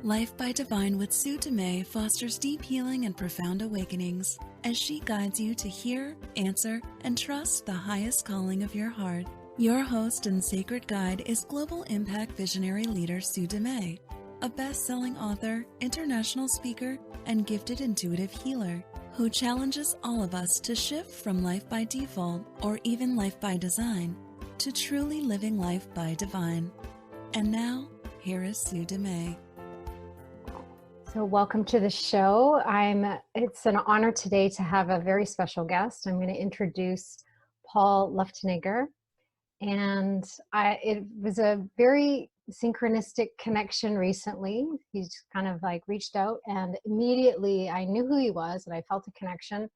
Life by Divine with Sue Dumais fosters deep healing and profound awakenings as she guides you to hear, answer, and trust the highest calling of your heart. Your host and sacred guide is global impact visionary leader Sue Dumais, a best-selling author, international speaker, and gifted intuitive healer who challenges all of us to shift from life by default or even life by design to truly living life by divine. And now, here is Sue Dumais. So welcome to the show. It's an honor today to have a very special guest. I'm going to introduce Paul Luftenegger. And it was a very synchronistic connection recently. He's kind of like reached out and immediately I knew who he was and I felt a connection.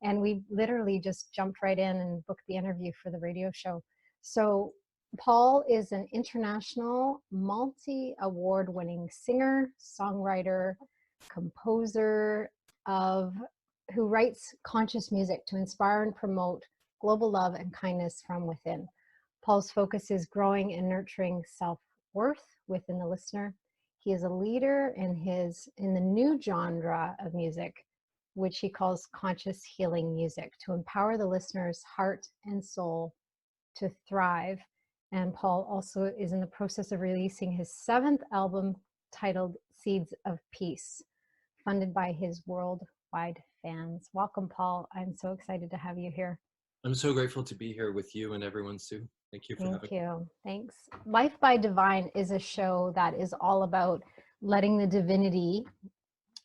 And we literally just jumped right in and booked the interview for the radio show. So Paul is an international multi-award winning singer, songwriter, composer who writes conscious music to inspire and promote global love and kindness from within. Paul's focus is growing and nurturing self-worth within the listener. He is a leader in the new genre of music, which he calls conscious healing music, to empower the listener's heart and soul to thrive. And Paul also is in the process of releasing his 7th album titled Seeds of Peace, funded by his worldwide fans. Welcome, Paul. I'm so excited to have you here. I'm so grateful to be here with you and everyone, Sue. Thank you for having me. Thank you. Thanks. Life by Divine is a show that is all about letting the divinity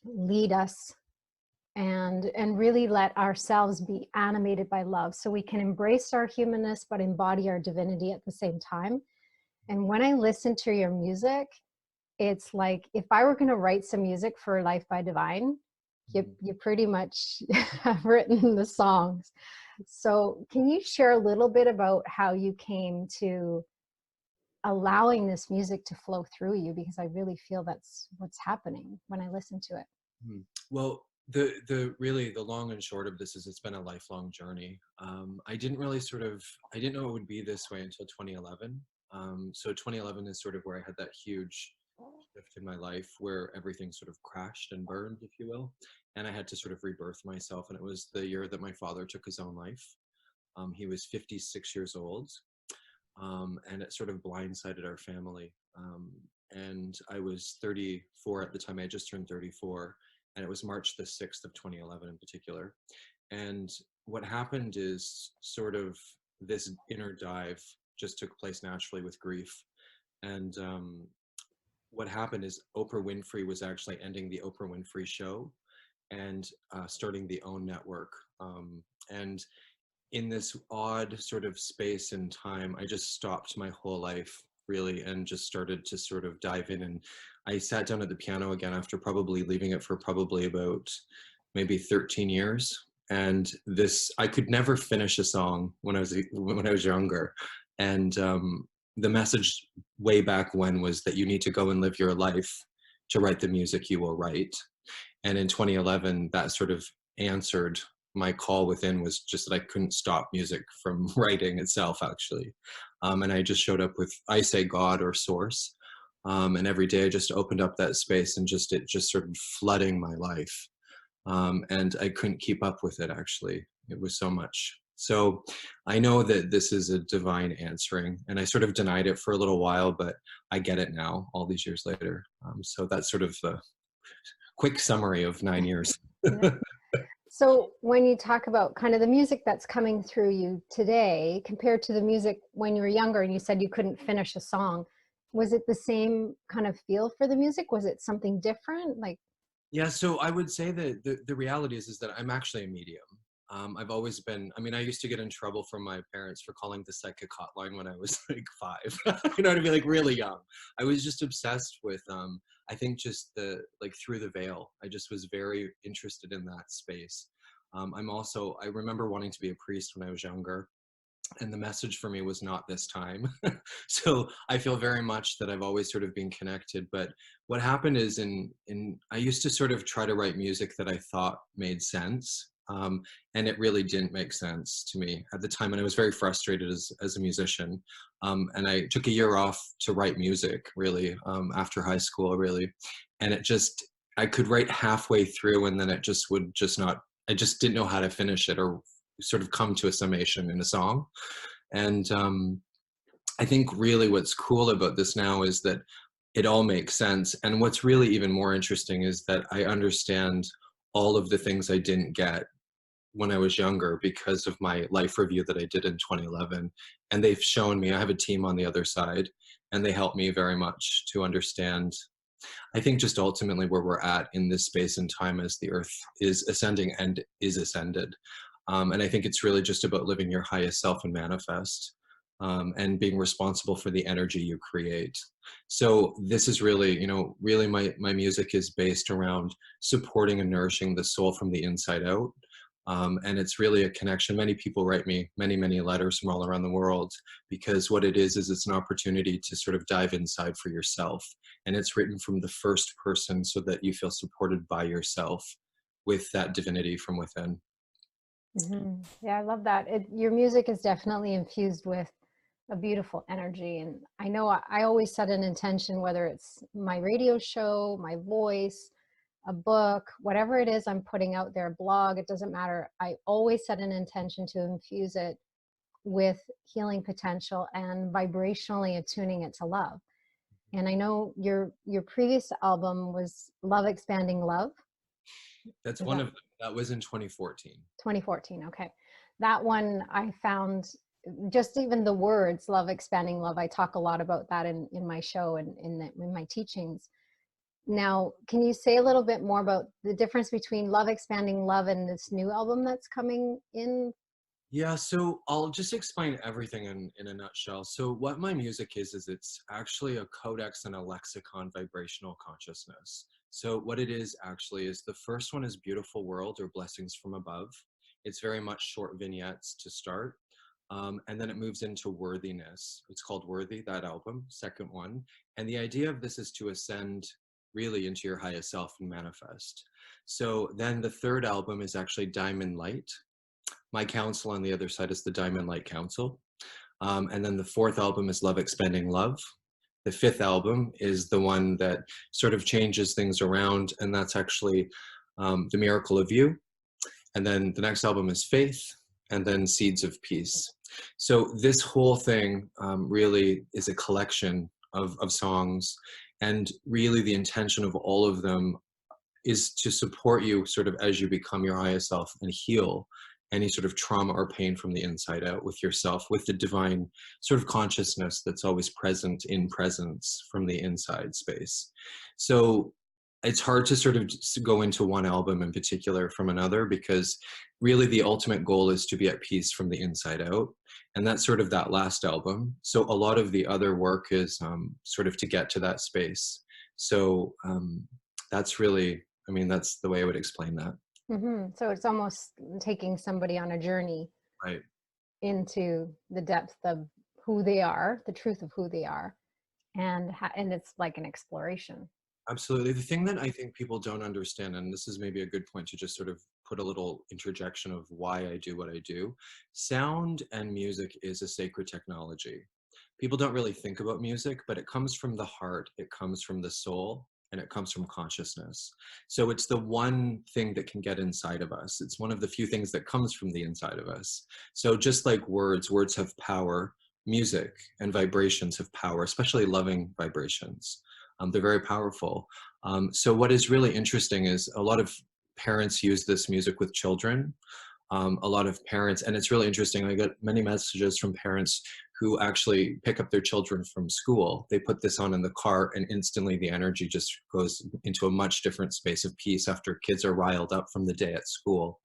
lead us and really let ourselves be animated by love so we can embrace our humanness but embody our divinity at the same time. And when I listen to your music, it's like if I were going to write some music for Life by Divine, you pretty much have written the songs. So can you share a little bit about how you came to allowing this music to flow through you? Because I really feel that's what's happening when I listen to it. Well, the long and short of this is it's been a lifelong journey. I didn't know it would be this way until 2011. So 2011 is sort of where I had that huge shift in my life where everything sort of crashed and burned, if you will. And I had to sort of rebirth myself. And it was the year that my father took his own life. He was 56 years old. And it sort of blindsided our family. And I was 34 at the time. I had just turned 34. And it was March the 6th of 2011 in particular. And what happened is sort of this inner dive just took place naturally with grief. And what happened is Oprah Winfrey was actually ending the Oprah Winfrey Show and starting the OWN network. And in this odd sort of space and time, I just stopped my whole life really and just started to sort of dive in. And I sat down at the piano again after probably leaving it for probably about maybe 13 years. And I could never finish a song when I was younger. And the message way back when was that you need to go and live your life to write the music you will write. And in 2011, that sort of answered my call within, was just that I couldn't stop music from writing itself, actually. And I just showed up with, I say God or source. And every day I just opened up that space and it just started flooding my life. And I couldn't keep up with it, actually. It was so much. So I know that this is a divine answering, and I sort of denied it for a little while, but I get it now, all these years later. So that's sort of the quick summary of 9 years. So when you talk about kind of the music that's coming through you today compared to the music when you were younger and you said you couldn't finish a song, was it the same kind of feel for the music? Was it something different? Yeah, so I would say that the reality is that I'm actually a medium. I've always been, I used to get in trouble from my parents for calling the psychic hotline when I was like 5, you know what I mean? Like really young. I was just obsessed with, I think just through the veil. I just was very interested in that space. I remember wanting to be a priest when I was younger. And the message for me was not this time. So I feel very much that I've always sort of been connected. But what happened is I used to sort of try to write music that I thought made sense. And it really didn't make sense to me at the time. And I was very frustrated as a musician. And I took a year off to write music, really, after high school, really. And I could write halfway through, and then it just would just not, I just didn't know how to finish it or sort of come to a summation in a song. And I think really what's cool about this now is that it all makes sense. And what's really even more interesting is that I understand all of the things I didn't get when I was younger because of my life review that I did in 2011. And they've shown me, I have a team on the other side, and they help me very much to understand, I think, just ultimately where we're at in this space and time as the earth is ascending and is ascended. And I think it's really just about living your highest self and manifest, and being responsible for the energy you create. So this is really, really my music is based around supporting and nourishing the soul from the inside out. And it's really a connection. Many people write me many letters from all around the world, because what it is it's an opportunity to sort of dive inside for yourself. And it's written from the first person so that you feel supported by yourself with that divinity from within. Mm-hmm. Yeah, I love that. Your music is definitely infused with a beautiful energy. And I know I always set an intention, whether it's my radio show, my voice, a book, whatever it is I'm putting out there, a blog, it doesn't matter. I always set an intention to infuse it with healing potential and vibrationally attuning it to love. And I know your previous album was Love Expanding Love. That's one of them. That was in 2014. 2014, okay. That one I found, just even the words, Love Expanding Love, I talk a lot about that in my show and in my teachings. Now, can you say a little bit more about the difference between Love Expanding Love and this new album that's coming in? Yeah, so I'll just explain everything in a nutshell. So what my music is it's actually a codex and a lexicon vibrational consciousness. So what it is actually is the first one is Beautiful World, or Blessings from Above. It's very much short vignettes to start. And then it moves into Worthiness. It's called Worthy, that album, second one. And the idea of this is to ascend really into your highest self and manifest. So then the third album is actually Diamond Light. My counsel on the other side is the Diamond Light Council. And then the fourth album is Love Expanding Love. The fifth album is the one that sort of changes things around, and that's actually The Miracle of You. And then the next album is Faith, and then Seeds of Peace. So this whole thing really is a collection of songs, and really the intention of all of them is to support you sort of as you become your highest self and heal any sort of trauma or pain from the inside out with yourself, with the divine sort of consciousness that's always present in presence from the inside space. So it's hard to sort of go into one album in particular from another, because really the ultimate goal is to be at peace from the inside out. And that's sort of that last album. So a lot of the other work is sort of to get to that space. So that's really, I mean, that's the way I would explain that. Mm-hmm. So it's almost taking somebody on a journey, Right, into the depth of who they are, the truth of who they are, and it's like an exploration. absolutely. The thing that I think people don't understand, and this is maybe a good point to just sort of put a little interjection of why I do what I do. Sound and music is a sacred technology. People don't really think about music, but it comes from the heart, it comes from the soul, and it comes from consciousness. So it's the one thing that can get inside of us. It's one of the few things that comes from the inside of us. So just like words have power, music and vibrations have power, especially loving vibrations. They're very powerful. So what is really interesting is a lot of parents use this music with children. A lot of parents, and it's really interesting, I get many messages from parents who actually pick up their children from school. They put this on in the car, and instantly the energy just goes into a much different space of peace after kids are riled up from the day at school.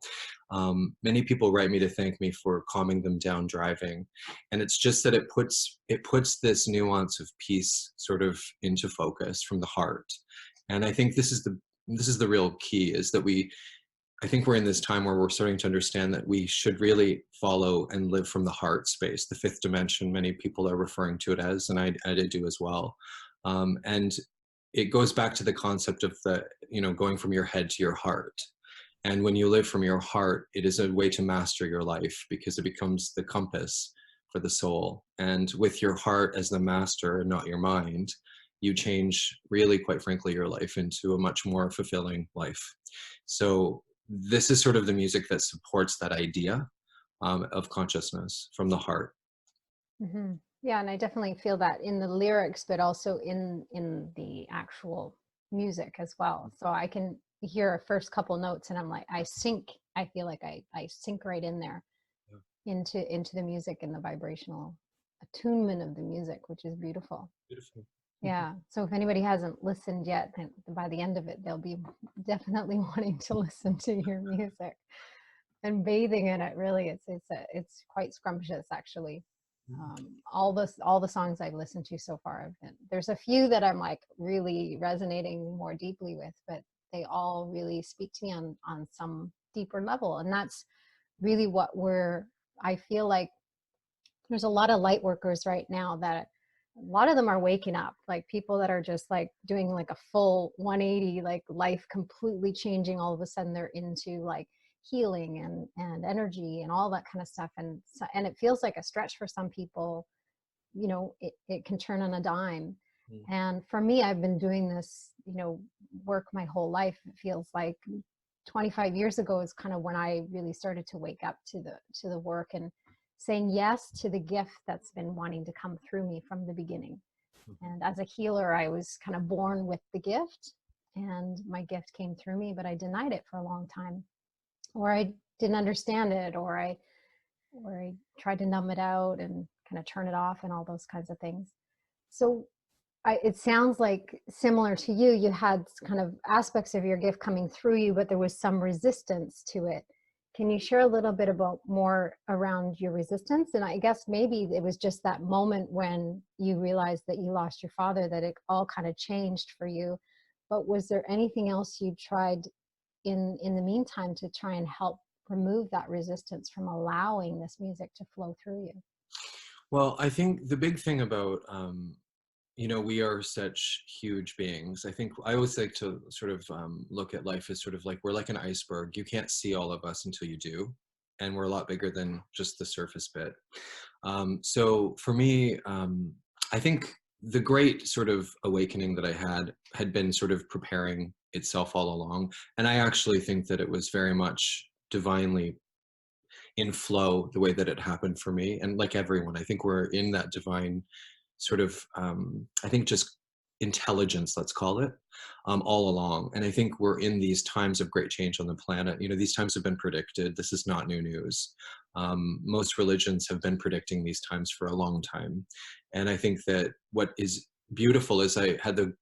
Many people write me to thank me for calming them down driving. And it's just that it puts this nuance of peace sort of into focus from the heart. And I think this is the real key, is that I think we're in this time where we're starting to understand that we should really follow and live from the heart space, the fifth dimension. Many people are referring to it as, and I do as well. And it goes back to the concept of going from your head to your heart. And when you live from your heart, it is a way to master your life because it becomes the compass for the soul. And with your heart as the master and not your mind, you change, really, quite frankly, your life into a much more fulfilling life. So this is sort of the music that supports that idea of consciousness from the heart. Mm-hmm. Yeah, and I definitely feel that in the lyrics, but also in the actual music as well. So I can hear a first couple notes, and I'm like, I feel like I sink right in there, into the music and the vibrational attunement of the music, which is beautiful. Beautiful. Yeah. So if anybody hasn't listened yet, then by the end of it, they'll be definitely wanting to listen to your music and bathing in it. Really, it's quite scrumptious, actually. All the songs I've listened to so far have been, there's a few that I'm like really resonating more deeply with, but they all really speak to me on some deeper level. And that's really what I feel like there's a lot of light workers right now that a lot of them are waking up, like people that are just like doing like a full 180, like life completely changing. All of a sudden they're into like healing and energy and all that kind of stuff. And so, and it feels like a stretch for some people, it can turn on a dime. And for me, I've been doing this, work my whole life. It feels like 25 years ago is kind of when I really started to wake up to the work and saying yes to the gift that's been wanting to come through me from the beginning. And as a healer, I was kind of born with the gift, and my gift came through me, but I denied it for a long time, or I didn't understand it, or I tried to numb it out and kind of turn it off and all those kinds of things. So it sounds like similar to you, you had kind of aspects of your gift coming through you, but there was some resistance to it. Can you share a little bit about more around your resistance? And I guess maybe it was just that moment when you realized that you lost your father, that it all kind of changed for you. But was there anything else you tried in the meantime to try and help remove that resistance from allowing this music to flow through you? Well, I think the big thing about we are such huge beings. I think I always like to sort of look at life as sort of like we're like an iceberg. You can't see all of us until you do. And we're a lot bigger than just the surface bit. So for me, I think the great sort of awakening that I had been sort of preparing itself all along. And I actually think that it was very much divinely in flow the way that it happened for me. And like everyone, I think we're in that divine sort of I think just intelligence, let's call it, all along. And I think we're in these times of great change on the planet. These times have been predicted. This is not new news. Most religions have been predicting these times for a long time. And I think that what is beautiful is I had the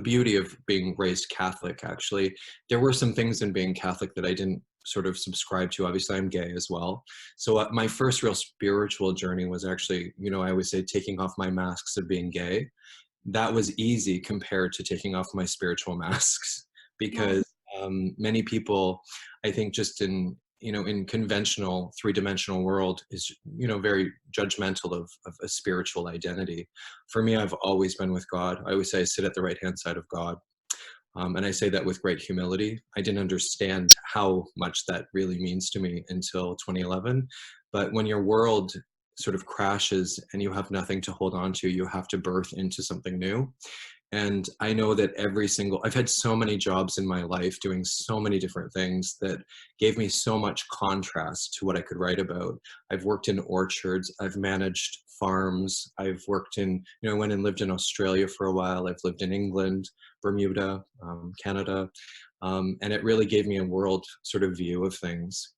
beauty of being raised Catholic. Actually, there were some things in being Catholic that I didn't sort of subscribe to. Obviously, I'm gay as well. So my first real spiritual journey was actually, I always say, taking off my masks of being gay. That was easy compared to taking off my spiritual masks, because many people, I think, just in conventional three-dimensional world is, very judgmental of a spiritual identity. For me, I've always been with God. I always say I sit at the right-hand side of God. And I say that with great humility. I didn't understand how much that really means to me until 2011. But when your world sort of crashes and you have nothing to hold on to, you have to birth into something new. And I know that I've had so many jobs in my life doing so many different things that gave me so much contrast to what I could write about. I've worked in orchards, I've managed farms, I've worked in, went and lived in Australia for a while, I've lived in England, Bermuda, Canada, and it really gave me a world sort of view of things.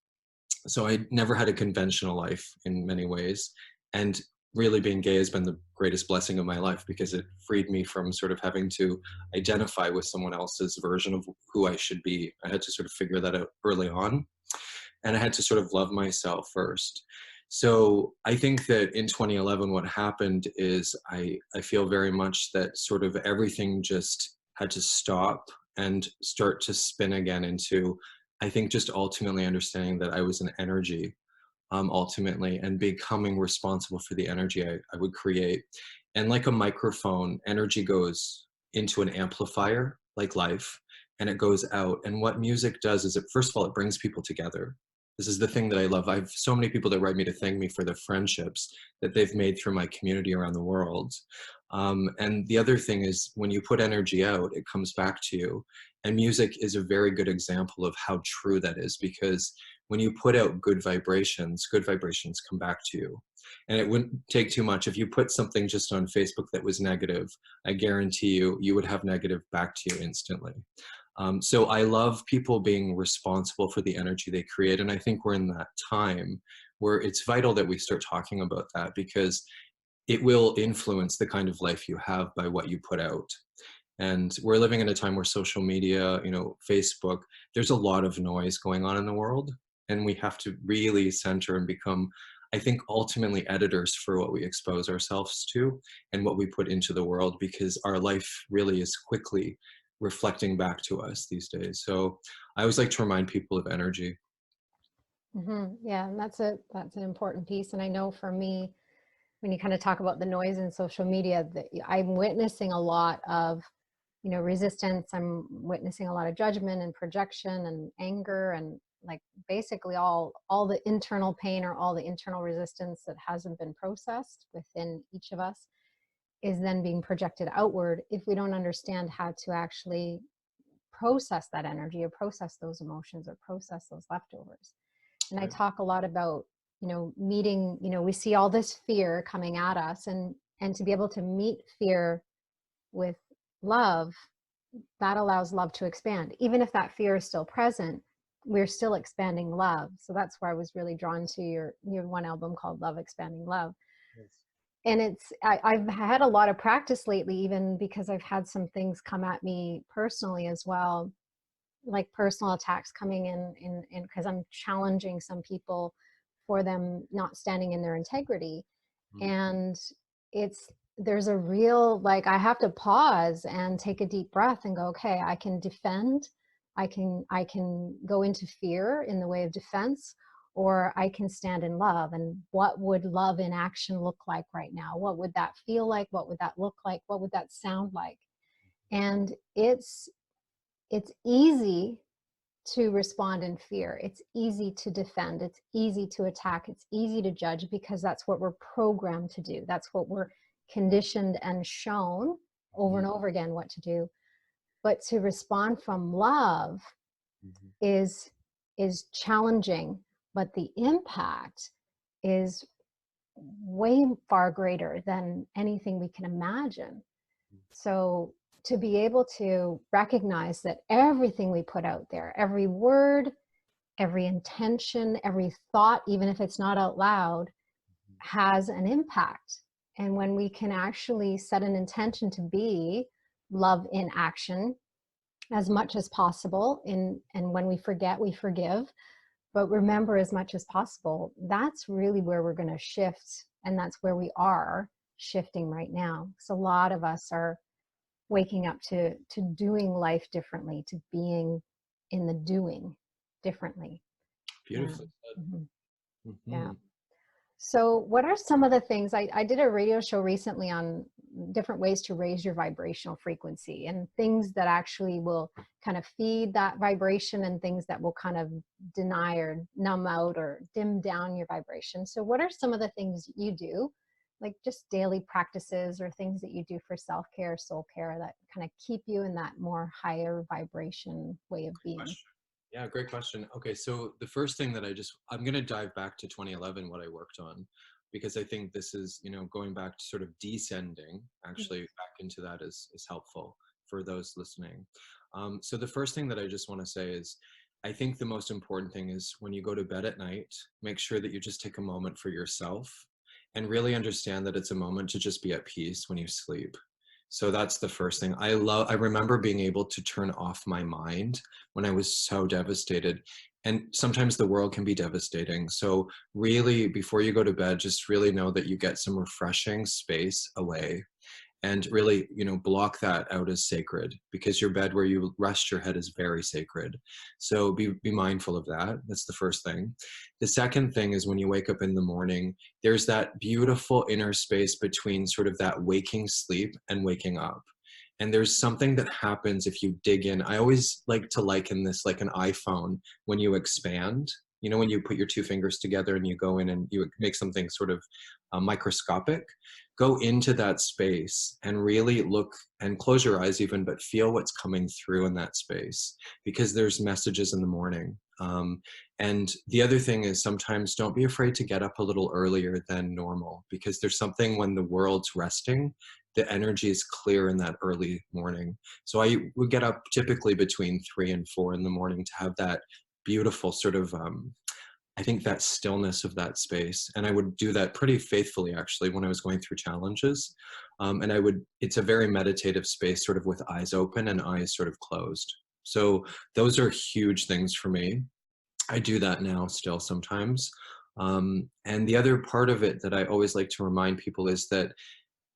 So I never had a conventional life in many ways. And really being gay has been the greatest blessing of my life, because it freed me from sort of having to identify with someone else's version of who I should be. I had to sort of figure that out early on. And I had to sort of love myself first. So I think that in 2011, what happened is I feel very much that sort of everything just had to stop and start to spin again into, I think, just ultimately understanding that I was an energy, ultimately, and becoming responsible for the energy I would create. And like a microphone, energy goes into an amplifier, like life, and it goes out. And what music does is, first of all, it brings people together. This is the thing that I love. I have so many people that write me to thank me for the friendships that they've made through my community around the world. And the other thing is, when you put energy out, it comes back to you. And music is a very good example of how true that is, because when you put out good vibrations come back to you. And it wouldn't take too much. If you put something just on Facebook that was negative, I guarantee you, you would have negative back to you instantly. So I love people being responsible for the energy they create. And I think we're in that time where it's vital that we start talking about that, because it will influence the kind of life you have by what you put out. And we're living in a time where social media, Facebook, there's a lot of noise going on in the world. And we have to really center and become, I think, ultimately editors for what we expose ourselves to and what we put into the world, because our life really is quickly reflecting back to us these days. So I always like to remind people of energy. Yeah, and that's an important piece. And I know for me, when you kind of talk about the noise in social media, that I'm witnessing a lot of, resistance. I'm witnessing a lot of judgment and projection and anger, and like basically all the internal pain or all the internal resistance that hasn't been processed within each of us is then being projected outward if we don't understand how to actually process that energy or process those emotions or process those leftovers. And I talk a lot about, meeting, we see all this fear coming at us, and to be able to meet fear with love, that allows love to expand. Even if that fear is still present, we're still expanding love. So that's where I was really drawn to your one album called Love Expanding Love. Yes. And I've had a lot of practice lately, even because I've had some things come at me personally as well, like personal attacks coming in because I'm challenging some people for them not standing in their integrity. And there's a real, like, I have to pause and take a deep breath and go, okay, I can defend, I can go into fear in the way of defense, or I can stand in love. And what would love in action look like right now? What would that feel like? What would that look like? What would that sound like? And it's easy to respond in fear. It's easy to defend. It's easy to attack. It's easy to judge, because that's what we're programmed to do. That's what we're conditioned and shown over and over again what to do. But to respond from love is challenging, but the impact is way far greater than anything we can imagine. So to be able to recognize that everything we put out there, every word, every intention, every thought, even if it's not out loud, has an impact. And when we can actually set an intention to be love in action as much as possible, and when we forget, we forgive, but remember as much as possible, that's really where we're going to shift. And that's where we are shifting right now. So a lot of us are waking up to doing life differently, to being in the doing differently. Beautifully said. Yeah. So what are some of the things, I did a radio show recently on different ways to raise your vibrational frequency, and things that actually will kind of feed that vibration, and things that will kind of deny or numb out or dim down your vibration. So what are some of the things you do, like just daily practices or things that you do for self-care, soul care, that kind of keep you in that more higher vibration way of being? Yeah, great question. Okay, so the first thing that I'm going to dive back to 2011, what I worked on, because I think this is, going back to sort of descending, actually back into that is helpful for those listening. So the first thing that I just want to say is, I think the most important thing is, when you go to bed at night, make sure that you just take a moment for yourself and really understand that it's a moment to just be at peace when you sleep. So that's the first thing. I remember being able to turn off my mind when I was so devastated. And sometimes the world can be devastating. So really, before you go to bed, just really know that you get some refreshing space away. And really, block that out as sacred, because your bed where you rest your head is very sacred. So be mindful of that. That's the first thing. The second thing is, when you wake up in the morning, there's that beautiful inner space between sort of that waking sleep and waking up. And there's something that happens if you dig in. I always like to liken this like an iPhone when you expand. You know, when you put your two fingers together and you go in and you make something sort of microscopic, go into that space and really look and close your eyes even, but feel what's coming through in that space, because there's messages in the morning. And the other thing is, sometimes don't be afraid to get up a little earlier than normal, because there's something when the world's resting, the energy is clear in that early morning. So I would get up typically between 3 and 4 in the morning to have that beautiful sort of, I think, that stillness of that space. And I would do that pretty faithfully, actually, when I was going through challenges. And it's a very meditative space, sort of with eyes open and eyes sort of closed. So those are huge things for me. I do that now still sometimes. And the other part of it that I always like to remind people is that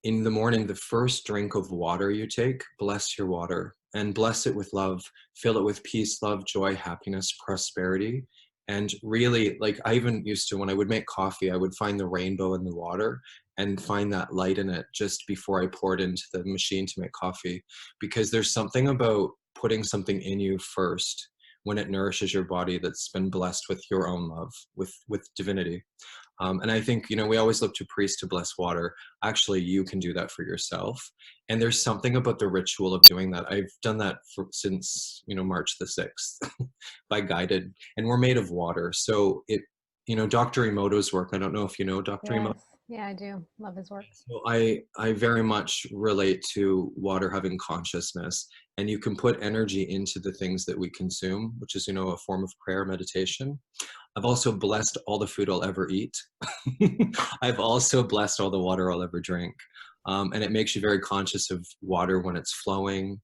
in the morning, the first drink of water you take, bless your water and bless it with love. Fill it with peace, love, joy, happiness, prosperity. And really, like, I even used to, when I would make coffee, I would find the rainbow in the water and find that light in it just before I poured into the machine to make coffee. Because there's something about putting something in you first when it nourishes your body that's been blessed with your own love, with divinity. And I think, we always look to priests to bless water. Actually, you can do that for yourself. And there's something about the ritual of doing that. I've done that since, March the 6th by guided, and we're made of water. So Dr. Emoto's work, I don't know if you know Dr. Emoto. Yes. Yeah, I do. Love his work. So I very much relate to water having consciousness, and you can put energy into the things that we consume, which is, a form of prayer, meditation. I've also blessed all the food I'll ever eat. I've also blessed all the water I'll ever drink. And it makes you very conscious of water when it's flowing.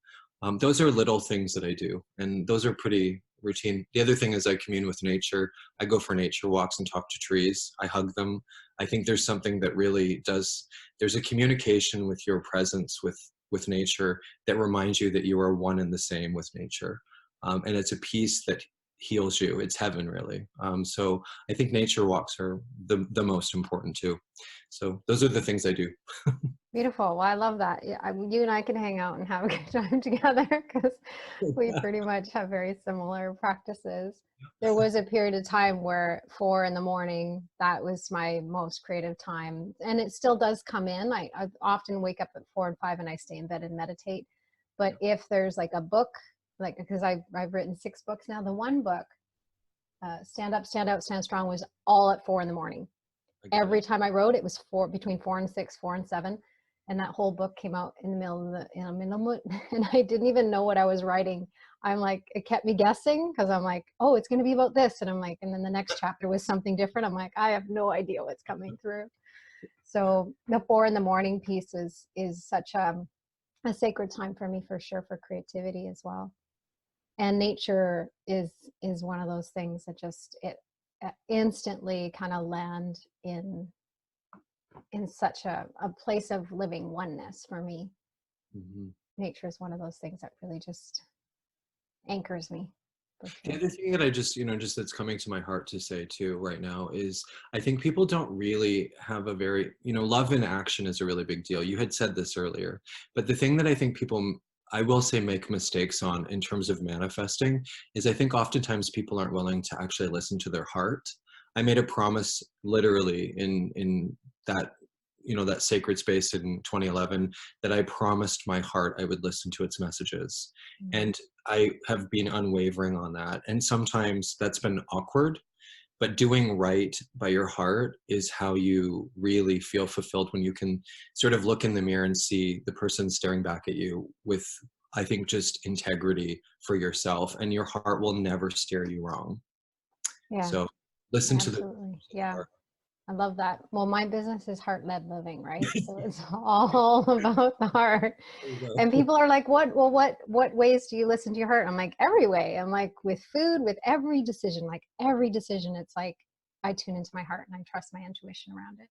Those are little things that I do, and those are pretty routine. The other thing is I commune with nature. I go for nature walks and talk to trees. I hug them. I think there's something that really there's a communication with your presence with nature that reminds you that you are one and the same with nature. And it's a peace that heals you. It's heaven, really. So I think nature walks are the most important too. So those are the things I do. Beautiful. Well, I love that. Yeah, you and I can hang out and have a good time together, because we pretty much have very similar practices. There was a period of time where 4 in the morning, that was my most creative time. And it still does come in. I often wake up at 4 and 5 and I stay in bed and meditate. But if there's like a book, like, because I've written 6 books now, the one book, Stand Up, Stand Out, Stand Strong, was all at 4 in the morning. Every time I wrote, it was between 4 and 6, 4 and 7. And that whole book came out in the middle of and I didn't even know what I was writing. I'm like, it kept me guessing, because I'm like, oh, it's going to be about this. And I'm like, and then the next chapter was something different. I'm like, I have no idea what's coming through. So the 4 in the morning piece is such a sacred time for me, for sure, for creativity as well. And nature is one of those things that just, it instantly kind of land in such a place of living oneness for me. Mm-hmm. Nature is one of those things that really just anchors me. Sure. The other thing that I just that's coming to my heart to say too right now is, I think people don't really have a very, love in action is a really big deal. You had said this earlier, but the thing that I think people, I will say, make mistakes on in terms of manifesting is, I think oftentimes people aren't willing to actually listen to their heart. I made a promise literally in that, that sacred space in 2011, that I promised my heart I would listen to its messages. Mm-hmm. And I have been unwavering on that. And sometimes that's been awkward, but doing right by your heart is how you really feel fulfilled, when you can sort of look in the mirror and see the person staring back at you with, I think, just integrity for yourself, and your heart will never steer you wrong. Yeah. So listen Absolutely. To the heart. I love that. Well, my business is heart-led living, right? So it's all about the heart. And people are like, what ways do you listen to your heart? I'm like, every way. I'm like, with food, with every decision, it's like, I tune into my heart and I trust my intuition around it.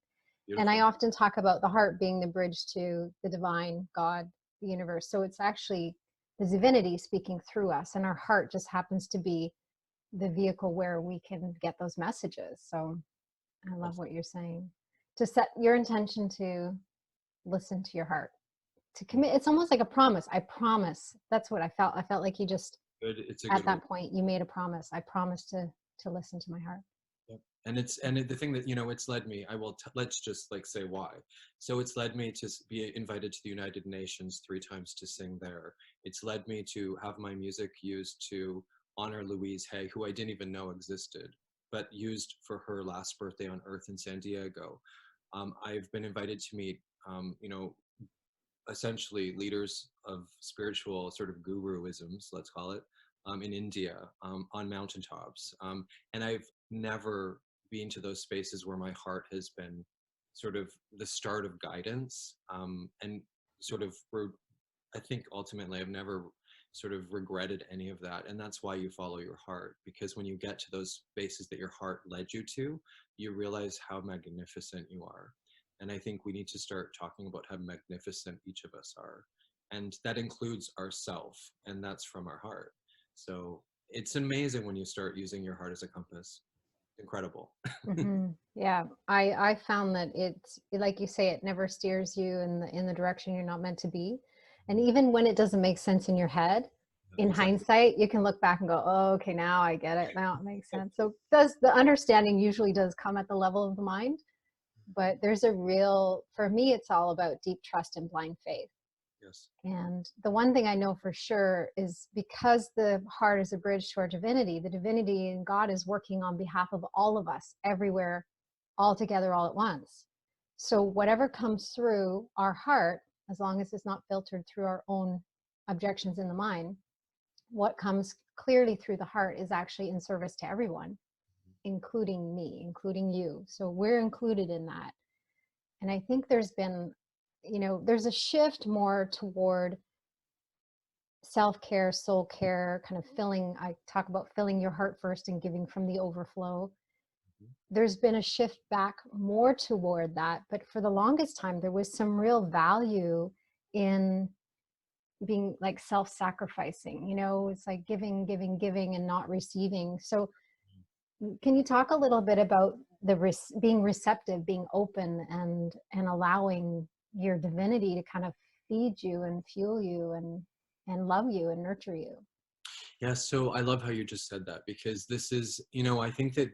Beautiful. And I often talk about the heart being the bridge to the divine, God, the universe. So it's actually the divinity speaking through us, and our heart just happens to be the vehicle where we can get those messages. So I love what you're saying. To set your intention to listen to your heart. to commit. It's almost like a promise. I promise. That's what I felt. I felt like you just, Good. It's a at good that word. point, you made a promise. I promise to listen to my heart. Yep. The thing that, it's led me, let's just like say why. So it's led me to be invited to the United Nations 3 times to sing there. It's led me to have my music used to honor Louise Hay, who I didn't even know existed, but used for her last birthday on Earth in San Diego. I've been invited to meet, essentially leaders of spiritual sort of guruisms, let's call it, in India, on mountaintops. And I've never been to those spaces where my heart has been sort of the start of guidance. And sort of, I think ultimately I've never sort of regretted any of that. And that's why you follow your heart, because when you get to those spaces that your heart led you to, you realize how magnificent you are. And I think we need to start talking about how magnificent each of us are. And that includes ourself, and that's from our heart. So it's amazing when you start using your heart as a compass. Incredible. Yeah, I found that it's like you say, it never steers you in the direction you're not meant to be. And even when it doesn't make sense in your head, in Exactly. hindsight, you can look back and go, oh, okay, now I get it. Now it makes sense. So does the understanding usually does come at the level of the mind, but there's a real, for me, it's all about deep trust and blind faith. Yes. And the one thing I know for sure is because the heart is a bridge to our divinity, the divinity and God is working on behalf of all of us, everywhere, all together, all at once. So whatever comes through our heart, as long as it's not filtered through our own objections in the mind, what comes clearly through the heart is actually in service to everyone, including me, including you. So we're included in that. And I think there's been, there's a shift more toward self-care, soul care, kind of filling. I talk about filling your heart first and giving from the overflow. There's been a shift back more toward that. But for the longest time, there was some real value in being like self-sacrificing, it's like giving, giving, giving and not receiving. So can you talk a little bit about being receptive, being open, and allowing your divinity to kind of feed you and fuel you and love you and nurture you? Yeah, so I love how you just said that, because this is, I think that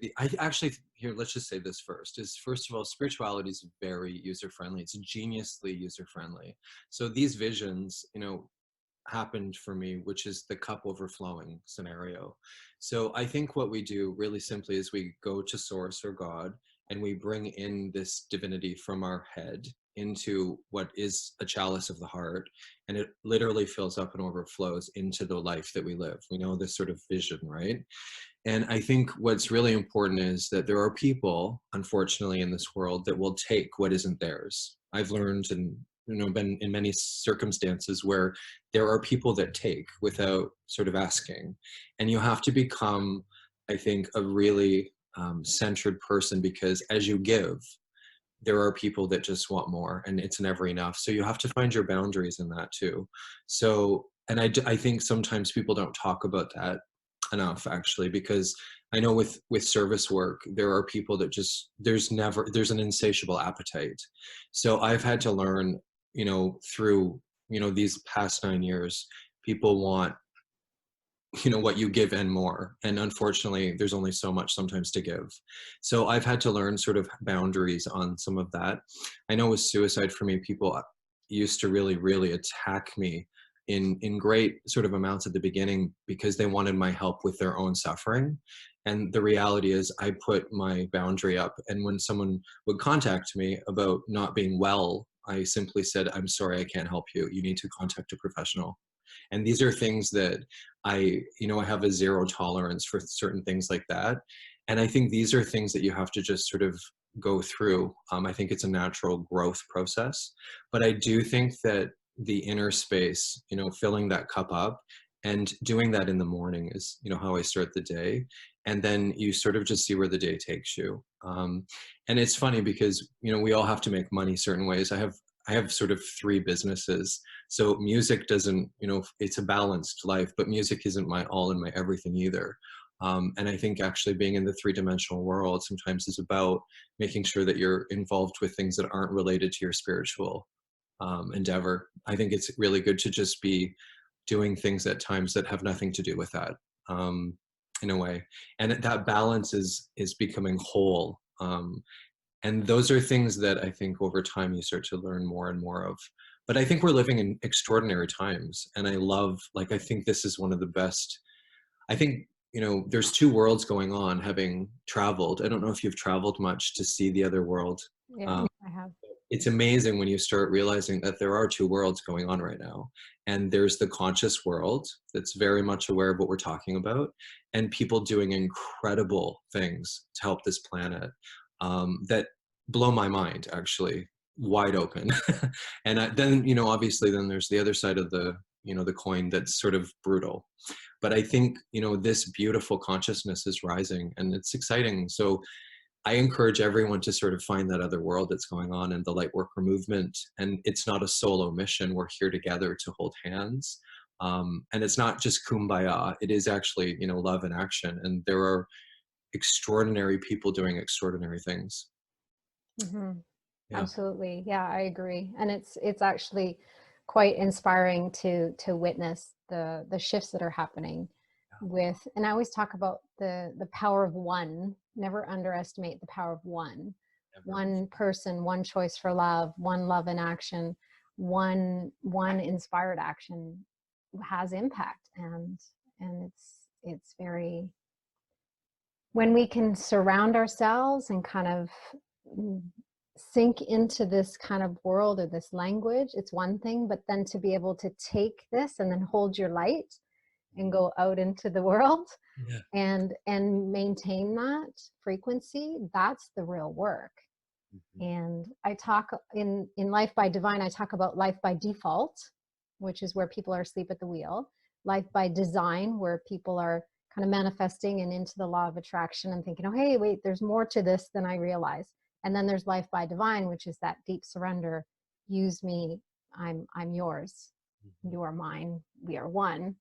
here, let's just say this first, is first of all, spirituality is very user-friendly. It's geniusly user-friendly. So these visions, happened for me, which is the cup overflowing scenario. So I think what we do really simply is we go to source or God, and we bring in this divinity from our head into what is a chalice of the heart, and it literally fills up and overflows into the life that we live. We know this sort of vision, right? And I think what's really important is that there are people, unfortunately, in this world that will take what isn't theirs. I've learned and been in many circumstances where there are people that take without sort of asking. And you have to become, I think, a really centered person, because as you give, there are people that just want more, and it's never enough. So you have to find your boundaries in that too. So, and I think sometimes people don't talk about that enough, actually, because I know with service work, there are people that just, there's an insatiable appetite. So I've had to learn, through, these past 9 years, people want, what you give and more. And unfortunately, there's only so much sometimes to give. So I've had to learn sort of boundaries on some of that. I know with suicide for me, people used to really, really attack me in great sort of amounts at the beginning, because they wanted my help with their own suffering. And the reality is I put my boundary up. And when someone would contact me about not being well, I simply said, I'm sorry, I can't help you. You need to contact a professional. And these are things that I have a zero tolerance for certain things like that. And I think these are things that you have to just sort of go through. I think it's a natural growth process. But I do think that the inner space, filling that cup up and doing that in the morning is, how I start the day. And then you sort of just see where the day takes you. And it's funny because, we all have to make money certain ways. I have sort of 3 businesses. So music doesn't, it's a balanced life, but music isn't my all and my everything either. And I think actually being in the 3-dimensional world sometimes is about making sure that you're involved with things that aren't related to your spiritual endeavor. I think it's really good to just be doing things at times that have nothing to do with that, in a way. And that balance is becoming whole. And those are things that I think over time you start to learn more and more of. But I think we're living in extraordinary times. And I think this is one of the best. I think, there's two worlds going on, having traveled. I don't know if you've traveled much to see the other world. Yeah, I have. It's amazing when you start realizing that there are two worlds going on right now. And there's the conscious world that's very much aware of what we're talking about, and people doing incredible things to help this planet, that blow my mind, actually, wide open. And then, obviously, then there's the other side of the coin that's sort of brutal. But I think, this beautiful consciousness is rising, and it's exciting. So I encourage everyone to sort of find that other world that's going on in the Lightworker movement. And it's not a solo mission. We're here together to hold hands. And it's not just kumbaya. It is actually, love in action. And there are extraordinary people doing extraordinary things. Mm-hmm. Yeah. Absolutely. Yeah, I agree. And it's actually quite inspiring to witness the shifts that are happening with, and I always talk about the power of one. Never underestimate the power of one. Never. One person, one choice for love, one love in action, one inspired action has impact. And it's very, when we can surround ourselves and kind of sink into this kind of world or this language, it's one thing, but then to be able to take this and then hold your light and go out into the world, Yeah. and maintain that frequency, that's the real work. Mm-hmm. And I talk in Life by Divine, I talk about life by default, which is where people are asleep at the wheel. Life by design, where people are kind of manifesting and into the law of attraction and thinking, oh, hey, wait, there's more to this than I realized. And then there's life by divine, which is that deep surrender. Use me, I'm yours. Mm-hmm. You are mine. We are one.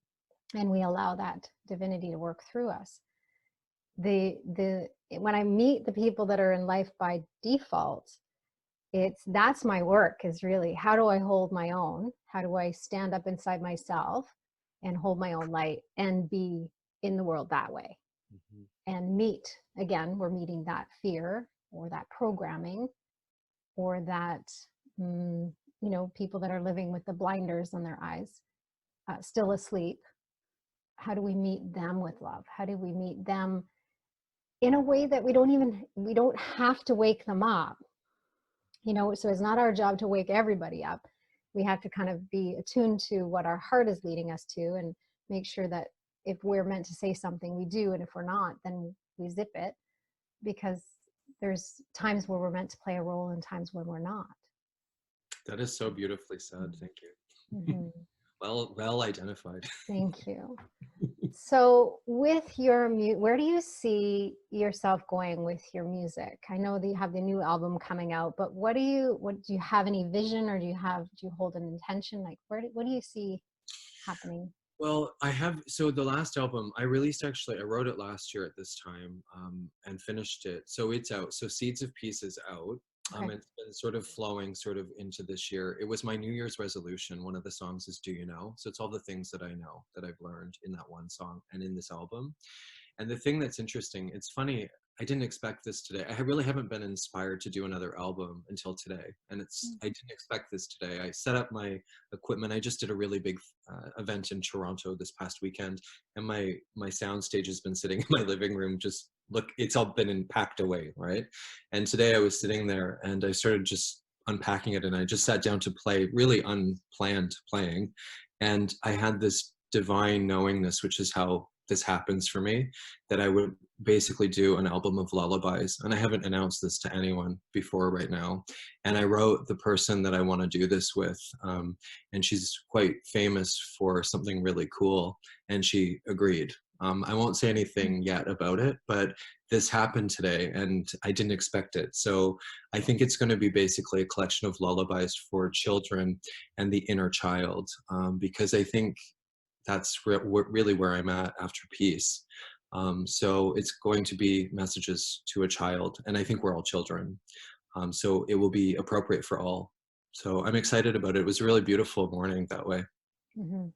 And we allow that divinity to work through us. When I meet the people that are in life by default, that's my work, is really, how do I hold my own? How do I stand up inside myself and hold my own light and be in the world that way? Mm-hmm. And again, we're meeting that fear or that programming or that, people that are living with the blinders on their eyes, still asleep. How do we meet them with love? How do we meet them in a way that we don't have to wake them up? So it's not our job to wake everybody up. We have to kind of be attuned to what our heart is leading us to and make sure that if we're meant to say something, we do. And if we're not, then we zip it, because there's times where we're meant to play a role and times when we're not. That is so beautifully said. Thank you. Mm-hmm. Well identified. Thank you. So with your where do you see yourself going with your music? I know that you have the new album coming out, but what do you have any vision, or do you hold an intention? Like what do you see happening? Well, so the last album I released, actually, I wrote it last year at this time, and finished it. So it's out. So Seeds of Peace is out. Okay. It's been sort of flowing sort of into this year. It was my New Year's resolution. One of the songs is Do You Know? So it's all the things that I know that I've learned in that one song and in this album. And the thing that's interesting, it's funny, I didn't expect this today. I really haven't been inspired to do another album until today. And I didn't expect this today. I set up my equipment. I just did a really big event in Toronto this past weekend. And my sound stage has been sitting in my living room. It's all been packed away, right? And today I was sitting there and I started just unpacking it. And I just sat down to play, really unplanned playing. And I had this divine knowingness, which is how this happens for me, that I would basically do an album of lullabies. And I haven't announced this to anyone before right now. And I wrote the person that I want to do this with, and she's quite famous for something really cool, and she agreed. I won't say anything yet about it, but this happened today and I didn't expect it. So I think it's going to be basically a collection of lullabies for children and the inner child, because I think that's really where I'm at after peace. So it's going to be messages to a child, and I think we're all children. So it will be appropriate for all So I'm excited about it. It was a really beautiful morning that way. Hmm.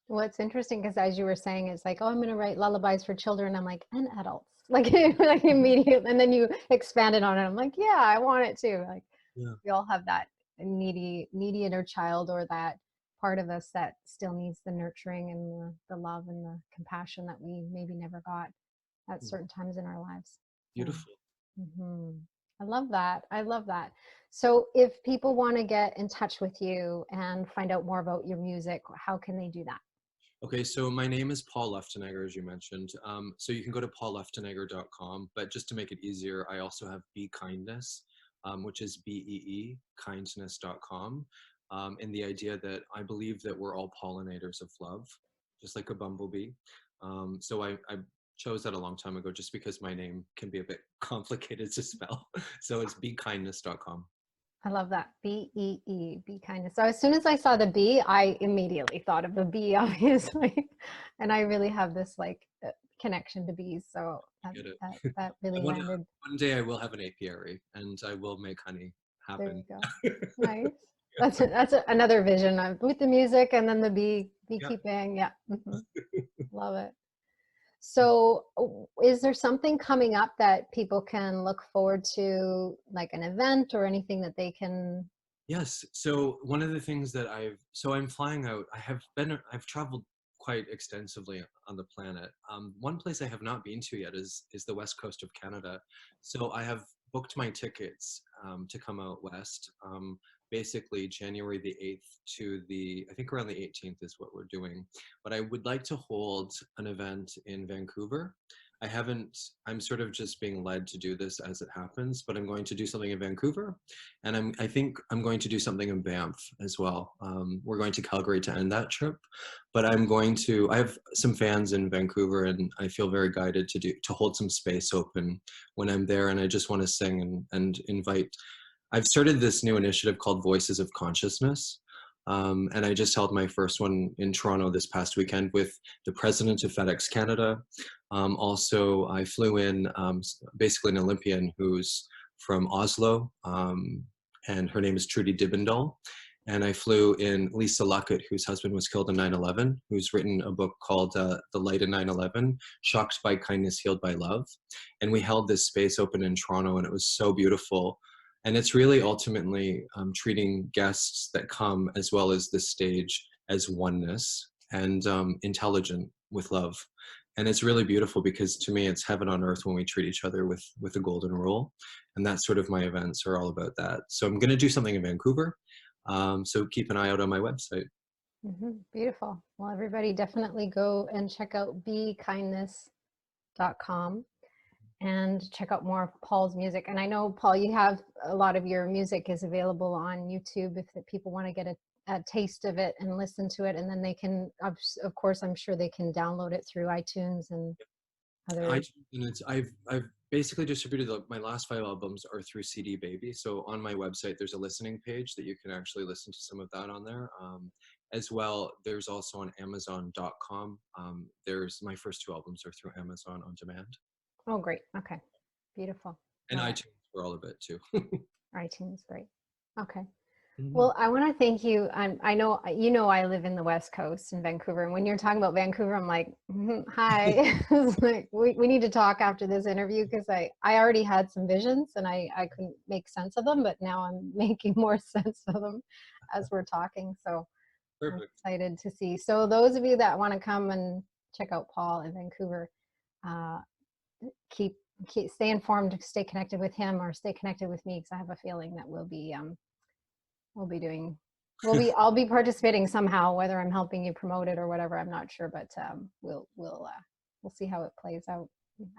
Well, it's interesting because as you were saying, it's like, oh, I'm going to write lullabies for children. I'm like, and adults, like, like immediately. And then you expanded on it. I'm like, yeah, I want it too. Like, Yeah. we all have that needy inner child, or that part of us that still needs the nurturing and the love and the compassion that we maybe never got at certain times in our lives. So, Beautiful. hmm, I love that. I love that. So if people want to get in touch with you and find out more about your music, how can they do that? Okay, so my name is Paul Luftenegger, as you mentioned. So you can go to paulluftenegger.com, but just to make it easier, I also have Be Kindness, which is BEE, kindness.com. And the idea that I believe that we're all pollinators of love, just like a bumblebee. So I chose that a long time ago just because my name can be a bit complicated to spell. So it's bekindness.com. I love that. BEE, be kindness. So as soon as I saw the B, I immediately thought of the bee, obviously. And I really have this like connection to bees. So Get it. that really One, landed. one day I will have an apiary and I will make honey There happen. you go. Nice. Another vision of, with the music and then the Yeah. beekeeping. Yeah. Love it. So, is there something coming up that people can look forward to, like an event or anything that they can? Yes. So one of the things that I'm flying out. I've traveled quite extensively on the planet. One place I have not been to yet is the west coast of Canada. So I have booked my tickets to come out west. Basically January the 8th to I think around the 18th is what we're doing. But I would like to hold an event in Vancouver. I'm sort of just being led to do this as it happens, but I'm going to do something in Vancouver. And I think I'm going to do something in Banff as well. We're going to Calgary to end that trip, but I have some fans in Vancouver, and I feel very guided to hold some space open when I'm there. And I just want to sing and invite. I've started this new initiative called Voices of Consciousness. And I just held my first one in Toronto this past weekend with the president of FedEx Canada. Also, I flew in basically an Olympian who's from Oslo, and her name is Trudy Dibendal. And I flew in Lisa Luckett, whose husband was killed in 9/11, who's written a book called The Light in 9/11, Shocked by Kindness, Healed by Love. And we held this space open in Toronto, and it was so beautiful. And it's really ultimately treating guests that come, as well as the stage, as oneness and intelligent with love. And it's really beautiful because to me, it's heaven on earth when we treat each other with a golden rule. And that's sort of my events are all about that. So I'm going to do something in Vancouver. So keep an eye out on my website. Beautiful. Well, everybody definitely go and check out bekindness.com and check out more of Paul's music. And I know, Paul, you have a lot of your music is available on YouTube if the people want to get a taste of it and listen to it. And then they can, of course, I'm sure they can download it through iTunes and other. I've basically distributed my last 5 albums are through CD Baby. So on my website, there's a listening page that you can actually listen to some of that on there. As well, there's also on Amazon.com. There's my first 2 albums are through Amazon on demand. Oh, great. Okay. Beautiful. And iTunes for all of it too. iTunes, great. Okay. Mhm. Well, I want to thank you. I know, I live in the West Coast in Vancouver. And when you're talking about Vancouver, I'm like, hi. It's like, we need to talk after this interview because I already had some visions and I couldn't make sense of them, but now I'm making more sense of them as we're talking. So Perfect. I'm excited to see. So those of you that want to come and check out Paul in Vancouver, keep stay informed, stay connected with him or stay connected with me because I have a feeling that I'll be participating somehow, whether I'm helping you promote it or whatever, I'm not sure, but we'll see how it plays out.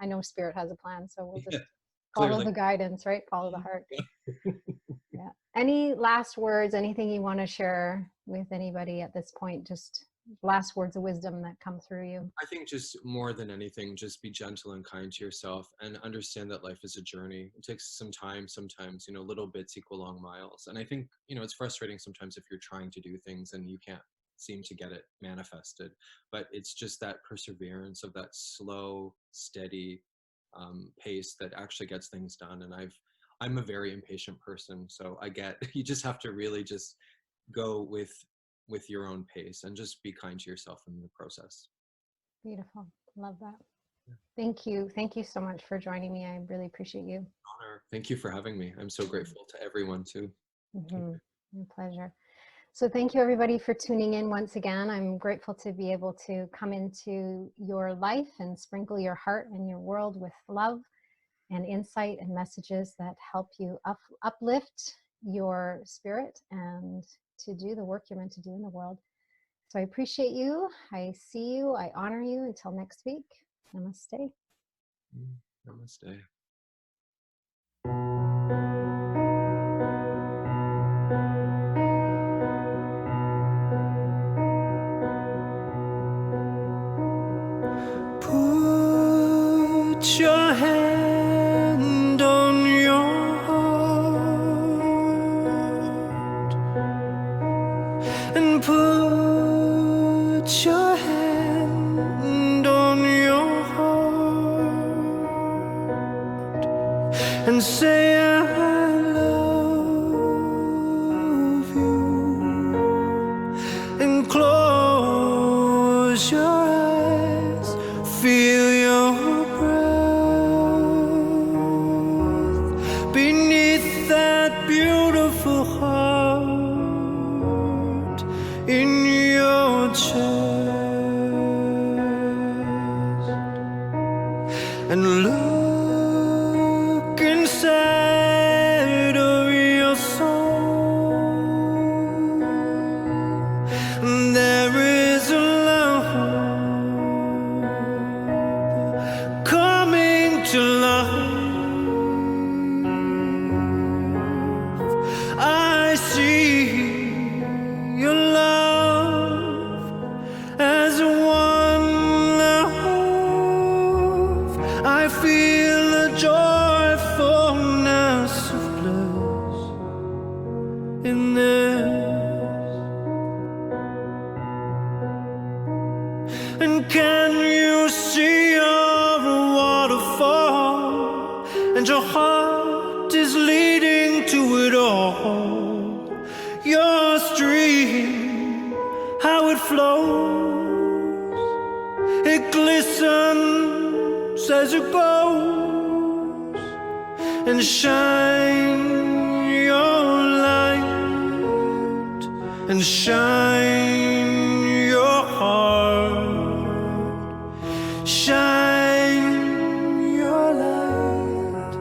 I know Spirit has a plan, so we'll just follow the guidance, right? Follow the heart. Yeah. Any last words, anything you want to share with anybody at this point? Just last words of wisdom that come through you. I think just more than anything, just be gentle and kind to yourself and understand that life is a journey. It takes some time. Sometimes, little bits equal long miles. And I think, it's frustrating sometimes if you're trying to do things and you can't seem to get it manifested. But it's just that perseverance of that slow, steady pace that actually gets things done. And I'm a very impatient person, so I get, you just have to really just go with your own pace and just be kind to yourself in the process. Beautiful. Love that. Thank you. Thank you so much for joining me. I really appreciate you. Honor. Thank you for having me. I'm so grateful to everyone too. My pleasure. So thank you everybody for tuning in once again. I'm grateful to be able to come into your life and sprinkle your heart and your world with love and insight and messages that help you uplift your spirit and to do the work you're meant to do in the world. So I appreciate you. I see you. I honor you. Until next week. Namaste. Namaste. Put your hand on your heart and put your hand on your heart and say I love you and close your eyes. Feel your breath beneath that beautiful heart in your chest, and look inside of your soul. There is a love coming to life. I see your love as one love. I feel the joyfulness of bliss in this. And can you see your waterfall, and your heart is leading to it all? Your stream, how it flows, it glistens as it goes, and shine your light, and shine your heart. Shine your light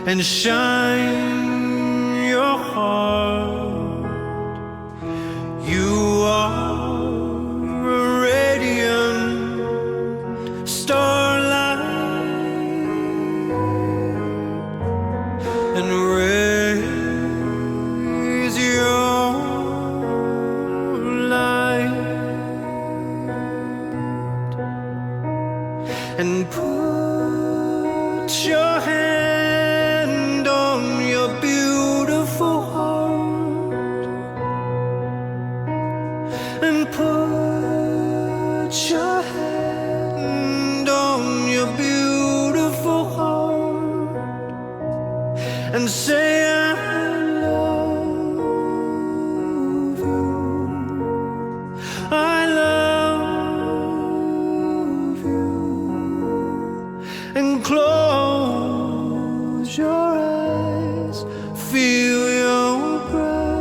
and shine your heart. You are a radiant starlight, and raise your light and put your hand on your beautiful heart and put your hand on your beautiful heart and say I love you. I love you. And close your eyes, feel your breath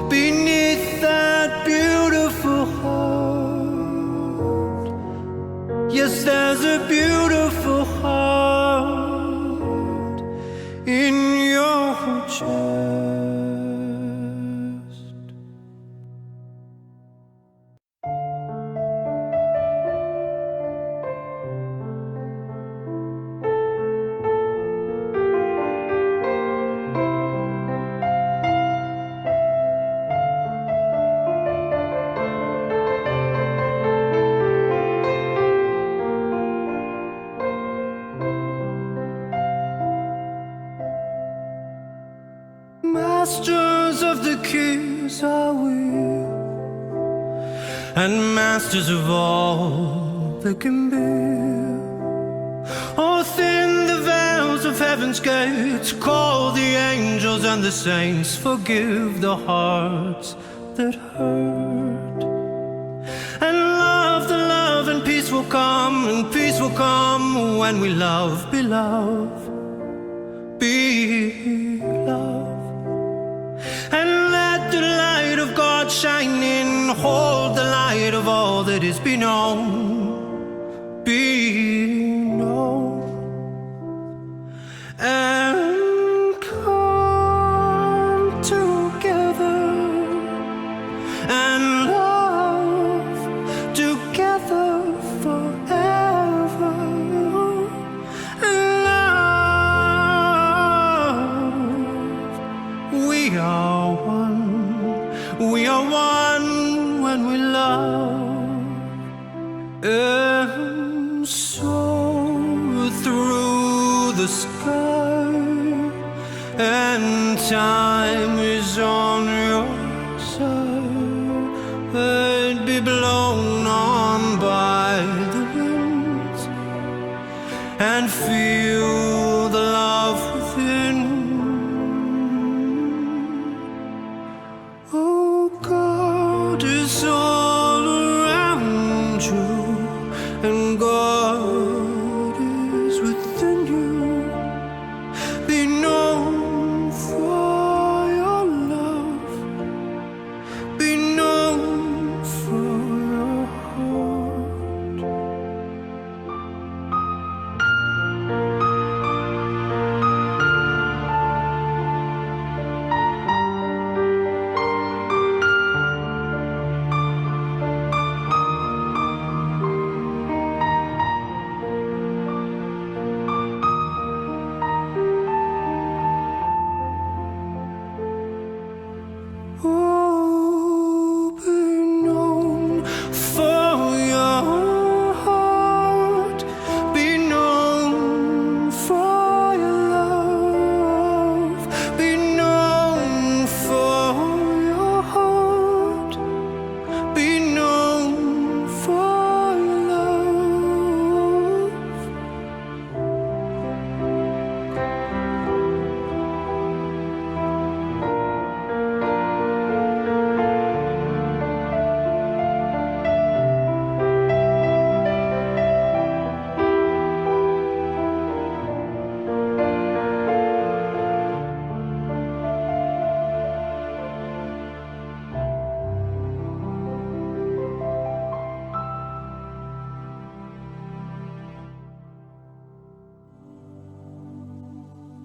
beneath that beautiful heart. Yes, there's a beautiful heart in your chest. Masters of the keys are we, and masters of all that can be. All thin heaven's gates, call the angels and the saints, forgive the hearts that hurt. And love and peace will come, and peace will come when we love, be love, be love. And let the light of God shine in, hold the light of all that is be known, be known. And come together and love together forever. And love, we are one when we love. And so through the sky, and time is on your side, and be blown on by the winds, and feel the love within. Oh, God is all around you, and God is within you. Be known for your love, be known for your heart. Oh, be known for your heart, be known for your love, be known for your heart, be known for your love.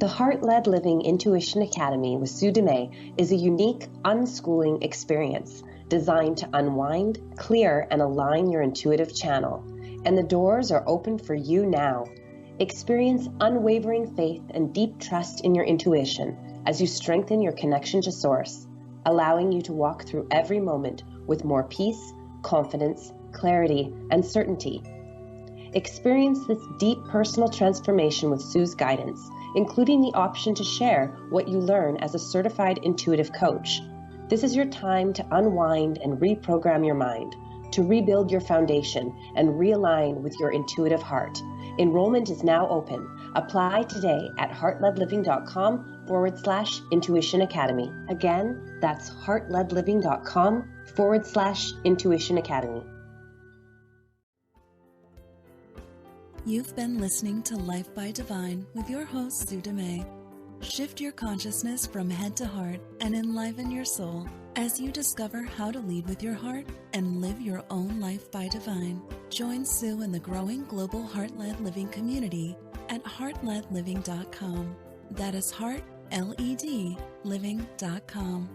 The Heart-Led Living Intuition Academy with Sue Dumais is a unique unschooling experience designed to unwind, clear, and align your intuitive channel. And the doors are open for you now. Experience unwavering faith and deep trust in your intuition as you strengthen your connection to Source, allowing you to walk through every moment with more peace, confidence, clarity, and certainty. Experience this deep personal transformation with Sue's guidance, including the option to share what you learn as a certified intuitive coach. This is your time to unwind and reprogram your mind, to rebuild your foundation and realign with your intuitive heart. Enrollment is now open. Apply today at heartledliving.com/Intuition Academy. Again, that's heartledliving.com/Intuition Academy. You've been listening to Life by Divine with your host, Sue Dumais. Shift your consciousness from head to heart and enliven your soul as you discover how to lead with your heart and live your own life by divine. Join Sue in the growing global Heart-Led Living community at heartledliving.com. That is heart, L-E-D, living.com.